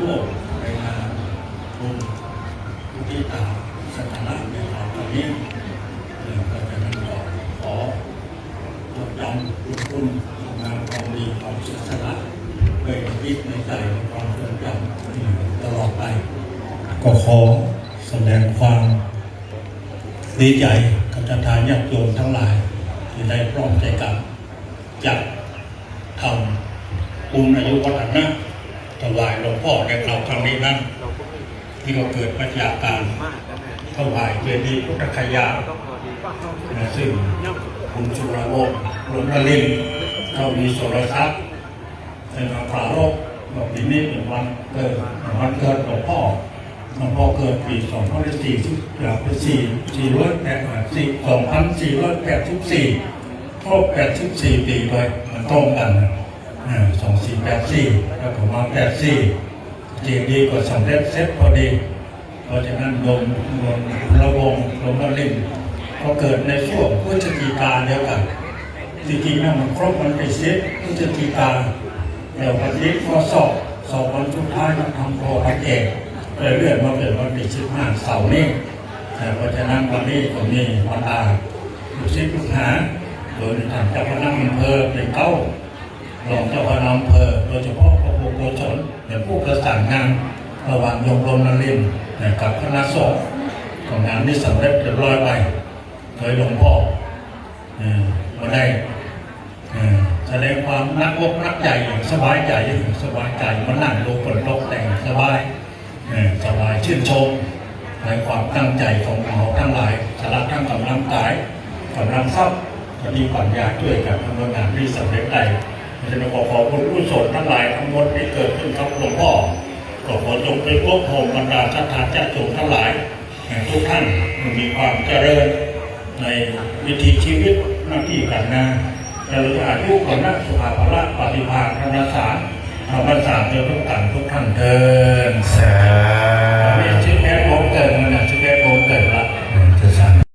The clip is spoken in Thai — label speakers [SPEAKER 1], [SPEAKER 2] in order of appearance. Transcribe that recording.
[SPEAKER 1] ร่วมในงานบุญอุทิศตามสถานะในคราวนี้ก็จะนำขอจดจำคุณงามความดีความเสียสละไว้ในในใจความทรงจำตลอดไปก็ขอแสดงความดีใจกับทานญาติโยมทั้งหลายที่ได้พร้อมใจกันจัดทำบุญอายุวัฒนะถวายหลวงพ่อในคราวครั้งนี้นั้นที่เราเกิดมาจากการถวายเจดีย์พุทธคยาซึ่งคุณสุรวงศ์หลวงนรินทร์เรามีโสรทรัพย์ในมาปรารภบอกปีนี้เป็นวันเกิดหลวงพ่อเกิดปี2484ครบ84 ปีเลยมันตรงกัน2484แล้วผมมา84เจดีย์ก็สำเร็จเสร็จพอดีเพราะฉะนั้นโยมระวงหลวงนรินทร์ก็เกิดในช่วงพฤศจิกาเดียวกันจริงๆนะมันครบมันไปเสร็จพฤศจิกาเดี๋ยววันนี้ก็สอบวันสุดท้ายมาทำโปรพันเอกเลื่อนมาเป็นวันที่15เสาร์นี้เพราะฉะนั้นวันนี้ก็มีวันอาลูกศิษย์ลูกหาโดยทางเจ้าคณะอำเภอเป็นเก้ารองเจ้าคณะอำเภอโดยเฉพาะพระโพธิ์ชนเป็นผู้ประสานงานระหว่างโยมรมนรินทร์กับคณะสงฆ์ของงานนี้สำเร็จเรียบร้อยไปโดยหลวงพ่อมาได้แสดงความนักอกนักใจสบายใจมันนั่งลงบนโต๊ะแต่งสบายชื่นชมในความตั้งใจของเราทั้งหลายสละทั้งกำลังกายกำลังทรัพย์มีปัญญาช่วยกันทำงานที่สำเร็จได้จะขอบุญกุศลทั้งหลายทั้งหมดที่เกิดขึ้นกับหลวงพ่อขอจงไปพบโฮมบรรดาศรัทธาญาติโยมทั้งหลายทุกท่านมีความเจริญในวิถีชีวิตหน้าที่การงานเจริญอายุคนนักสุขภาพปฏิภาณธรรมศาสตร์เดินทุกท่านเดินสา